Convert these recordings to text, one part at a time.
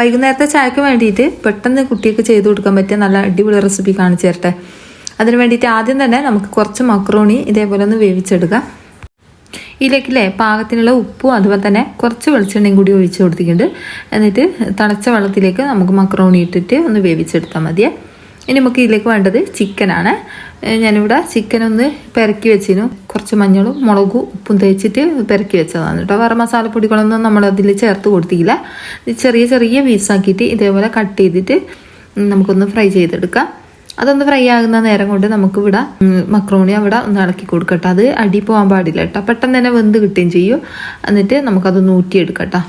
വൈകുന്നേരത്തെ ചായക്ക് വേണ്ടിയിട്ട് പെട്ടെന്ന് കുട്ടിക്ക് ചെയ്ത് കൊടുക്കാൻ പറ്റിയ നല്ല അടിപൊളി റെസിപ്പി കാണിച്ചു തരട്ടെ. അതിന് വേണ്ടിയിട്ട് ആദ്യം തന്നെ നമുക്ക് കുറച്ച് മക്രോണി ഇതേപോലെ ഒന്ന് വേവിച്ചെടുക്കാം. ഇതിലേക്കില്ലേ പാകത്തിനുള്ള ഉപ്പും അതുപോലെ തന്നെ കുറച്ച് വെളിച്ചെണ്ണയും കൂടി ഒഴിച്ച് കൊടുത്തിട്ടുണ്ട്. എന്നിട്ട് തിളച്ച വെള്ളത്തിലേക്ക് നമുക്ക് മക്രോണി ഇട്ടിട്ട് ഒന്ന് വേവിച്ചെടുത്താൽ മതിയേ. ഇനി നമുക്ക് ഇതിലേക്ക് വേണ്ടത് ചിക്കനാണ്. ഞാനിവിടെ ചിക്കൻ ഒന്ന് പെരക്കി വെച്ചിരുന്നു. കുറച്ച് മഞ്ഞളും മുളകും ഉപ്പും തേച്ചിട്ട് പെരക്കി വെച്ചതാണ് കേട്ടോ. വേറെ മസാലപ്പൊടികളൊന്നും നമ്മളതിൽ ചേർത്ത് കൊടുത്തില്ല. ചെറിയ ചെറിയ പീസാക്കിയിട്ട് ഇതേപോലെ കട്ട് ചെയ്തിട്ട് നമുക്കൊന്ന് ഫ്രൈ ചെയ്തെടുക്കാം. അതൊന്ന് ഫ്രൈ ആകുന്ന നേരം കൊണ്ട് നമുക്ക് ഇവിടെ മക്രോണി അവിടെ ഒന്ന് ഇളക്കി കൊടുക്കട്ടെ. അത് അടി പോകാൻ പാടില്ല കേട്ടോ. പെട്ടെന്ന് തന്നെ വെന്ത് കിട്ടുകയും ചെയ്യും. എന്നിട്ട് നമുക്കതൊന്ന് ഊറ്റിയെടുക്കട്ടോ.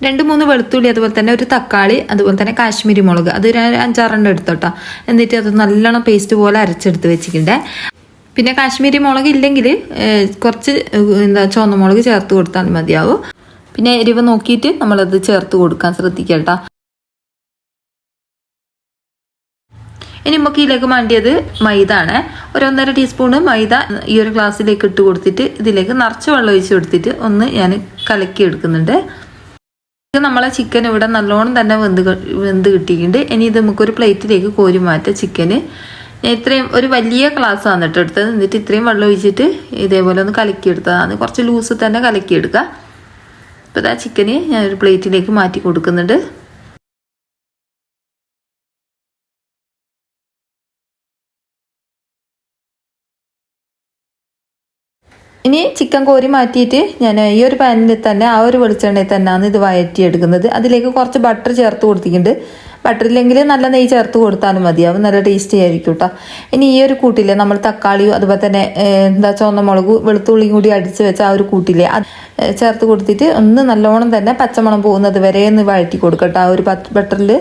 2-3 വെളുത്തുള്ളി, അതുപോലെ തന്നെ ഒരു തക്കാളി, അതുപോലെ തന്നെ കാശ്മീരി മുളക്, അത് 5-6 എടുത്തോട്ടോ. എന്നിട്ട് അത് നല്ലോണം പേസ്റ്റ് പോലെ അരച്ചെടുത്ത് വെച്ചിട്ടുണ്ടേ. പിന്നെ കാശ്മീരി മുളക് ഇല്ലെങ്കിൽ കുറച്ച് ചുവന്ന മുളക് ചേർത്ത് കൊടുത്താൽ മതിയാവും. പിന്നെ എരിവ് നോക്കിയിട്ട് നമ്മളത് ചേർത്ത് കൊടുക്കാൻ ശ്രദ്ധിക്കട്ടോ. ഇനി നമുക്ക് ഇതിലേക്ക് വേണ്ടിയത് മൈദ ആണ്. 1-1.5 ടീസ്പൂണ് മൈദ ഈ ഒരു ഗ്ലാസ്സിലേക്ക് ഇട്ട് കൊടുത്തിട്ട് ഇതിലേക്ക് നിറച്ച് വെള്ളം ഒഴിച്ച് കൊടുത്തിട്ട് ഒന്ന് ഞാൻ കലക്കി എടുക്കുന്നുണ്ട്. നമ്മളെ ചിക്കൻ ഇവിടെ നല്ലോണം തന്നെ വെന്ത് കിട്ടിയിട്ടുണ്ട്. ഇനി ഇത് നമുക്കൊരു പ്ലേറ്റിലേക്ക് കോരി മാറ്റാം. ചിക്കന് ഇത്രയും ഒരു വലിയ ഗ്ലാസ് ആണ് എടുത്തത്. എന്നിട്ട് ഇത്രയും വെള്ളം ഒഴിച്ചിട്ട് ഇതേപോലെ ഒന്ന് കലക്കിയെടുത്തതാണ്. കുറച്ച് ലൂസ് തന്നെ കലക്കിയെടുക്കുക. അപ്പോൾ ഇതാ ചിക്കന് ഞാനൊരു പ്ലേറ്റിലേക്ക് മാറ്റി കൊടുക്കുന്നുണ്ട്. ഇനി ചിക്കൻ കോരി മാറ്റിയിട്ട് ഞാൻ ഈ ഒരു പാനിൽ തന്നെ ആ ഒരു വെളിച്ചെണ്ണയിൽ തന്നെയാണ് ഇത് വഴറ്റിയെടുക്കുന്നത്. അതിലേക്ക് കുറച്ച് ബട്ടർ ചേർത്ത് കൊടുത്തിട്ടുണ്ട്. ബട്ടർ ഇല്ലെങ്കിൽ നല്ല നെയ്യ് ചേർത്ത് കൊടുത്താലും മതിയാവും. നല്ല ടേസ്റ്റി ആയിരിക്കും കേട്ടോ. ഇനി ഈ ഒരു കൂട്ടില്ലേ നമ്മൾ തക്കാളിയും അതുപോലെ തന്നെ ചുവന്ന മുളകും വെളുത്തുള്ളിയും കൂടി അടിച്ച് വെച്ച ആ ഒരു കൂട്ടില്ലേ അത് ചേർത്ത് കൊടുത്തിട്ട് ഒന്ന് നല്ലോണം തന്നെ പച്ചമണം പോകുന്നത് വരെ ഒന്ന് വഴറ്റി കൊടുക്കട്ടോ ആ ഒരു ബട്ടറിൽ.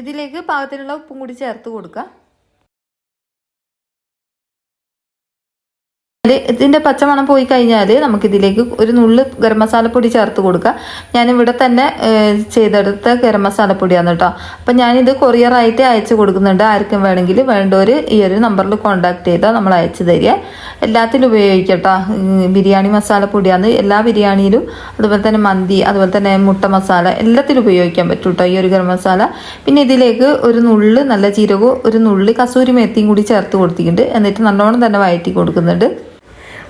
ഇതിലേക്ക് പാകത്തിനുള്ള ഉപ്പും കൂടി ചേർത്ത് കൊടുക്കുക. ഇതിൻ്റെ പച്ചമണം പോയി കഴിഞ്ഞാൽ നമുക്കിതിലേക്ക് ഒരു നുള്ള് ഗരം മസാലപ്പൊടി ചേർത്ത് കൊടുക്കുക. ഞാനിവിടെ തന്നെ ചെയ്തെടുത്ത ഗരം മസാലപ്പൊടിയാണ് കേട്ടോ. അപ്പം ഞാനിത് കൊറിയറായിട്ട് അയച്ചു കൊടുക്കുന്നുണ്ട്. ആർക്കും വേണമെങ്കിൽ വേണ്ടവർ ഈ ഒരു നമ്പറിൽ കോൺടാക്ട് ചെയ്താൽ നമ്മൾ അയച്ചു തരിക. എല്ലാത്തിലും ഉപയോഗിക്കട്ടോ. ബിരിയാണി മസാലപ്പൊടിയാണ് എല്ലാ ബിരിയാണിയിലും, അതുപോലെ തന്നെ മന്തി, അതുപോലെ തന്നെ മുട്ട മസാല എല്ലാത്തിലും ഉപയോഗിക്കാൻ പറ്റും കേട്ടോ ഈ ഒരു ഗരം മസാല. പിന്നെ ഇതിലേക്ക് ഒരു നുള്ള് നല്ല ജീരകവും ഒരു നുള്ളി കസൂരി മേത്തിയും കൂടി ചേർത്ത് കൊടുത്തിട്ടുണ്ട്. എന്നിട്ട് നല്ലോണം തന്നെ വഴറ്റി കൊടുക്കുന്നുണ്ട്.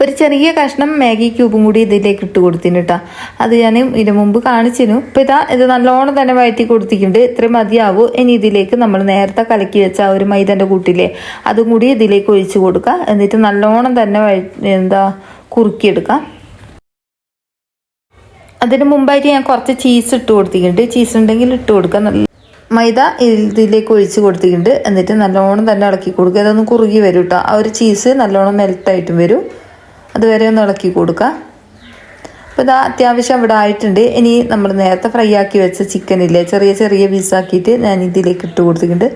ഒരു ചെറിയ കഷ്ണം മാഗി ക്യൂബും കൂടി ഇതിലേക്ക് ഇട്ട് കൊടുത്തിന് കേട്ടോ. അത് ഞാൻ ഇതിന് മുമ്പ് കാണിച്ചിരുന്നു. ഇപ്പം ഇത് നല്ലോണം തന്നെ വഴറ്റി കൊടുത്തിട്ടുണ്ട്. ഇത്രയും മതിയാവും. ഇനി ഇതിലേക്ക് നമ്മൾ നേരത്തെ കലക്കി വെച്ച ആ ഒരു മൈദൻ്റെ കൂട്ടില്ലേ അതും കൂടി ഇതിലേക്ക് ഒഴിച്ച് കൊടുക്കുക. എന്നിട്ട് നല്ലോണം തന്നെ കുറുക്കിയെടുക്കാം. അതിന് മുമ്പായിട്ട് ഞാൻ കുറച്ച് ചീസ് ഇട്ട് കൊടുത്തിട്ടുണ്ട്. ചീസ് ഉണ്ടെങ്കിൽ ഇട്ട് കൊടുക്കുക. നല്ല മൈദ ഇതിലേക്ക് ഒഴിച്ച് കൊടുത്തിട്ടുണ്ട്. എന്നിട്ട് നല്ലോണം തന്നെ ഇളക്കി കൊടുക്കുക. അതൊന്ന് കുറുകി വരും കേട്ടോ. ആ ഒരു ചീസ് നല്ലോണം മെൽട്ടായിട്ടും വരും. അതുവരെ ഒന്ന് ഇളക്കി കൊടുക്കുക. അപ്പോൾ ഇതാ അത്യാവശ്യം ഇവിടെ ആയിട്ടുണ്ട്. ഇനി നമ്മൾ നേരത്തെ ഫ്രൈ ആക്കി വെച്ച ചിക്കനില്ലേ ചെറിയ ചെറിയ പീസാക്കിയിട്ട് ഞാൻ ഇതിലേക്ക് ഇട്ട് കൊടുത്തിട്ടുണ്ട്.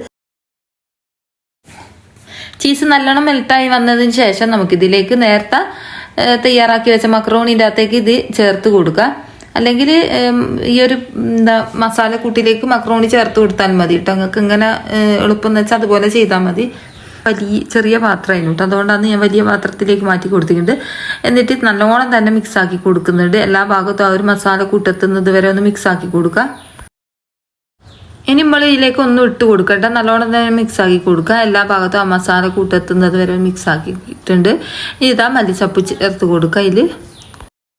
ചീസ് നല്ലോണം മെൽട്ടായി വന്നതിന് ശേഷം നമുക്കിതിലേക്ക് നേരത്തെ തയ്യാറാക്കി വെച്ച മക്രോണിൻ്റെ അകത്തേക്ക് ഇത് ചേർത്ത് കൊടുക്കുക. അല്ലെങ്കിൽ ഈ ഒരു മസാലക്കൂട്ടിലേക്ക് മക്രോണി ചേർത്ത് കൊടുത്താൽ മതി കേട്ടോ. നിങ്ങൾക്ക് ഇങ്ങനെ എളുപ്പം എന്ന് വെച്ചാൽ അതുപോലെ ചെയ്താൽ മതി. ചെറിയ പാത്രമായിരുന്നു കേട്ടോ. അതുകൊണ്ടാണ് ഞാൻ വലിയ പാത്രത്തിലേക്ക് മാറ്റി കൊടുത്തിട്ടുണ്ട്. എന്നിട്ട് നല്ലോണം തന്നെ മിക്സാക്കി കൊടുക്കുന്നുണ്ട്. എല്ലാ ഭാഗത്തും ആ ഒരു മസാല കൂട്ടെത്തുന്നത് വരെ ഒന്ന് മിക്സാക്കി കൊടുക്കുക. ഇനി നമ്മൾ ഇതിലേക്ക് ഒന്നും ഇട്ട് കൊടുക്കട്ടെ. നല്ലോണം തന്നെ മിക്സാക്കി കൊടുക്കുക. എല്ലാ ഭാഗത്തും ആ മസാല കൂട്ടെത്തുന്നത് വരെ മിക്സാക്കിയിട്ടുണ്ട്. ഇതാ മല്ലിച്ചപ്പ് ചേർത്ത് കൊടുക്കുക. ഇതിൽ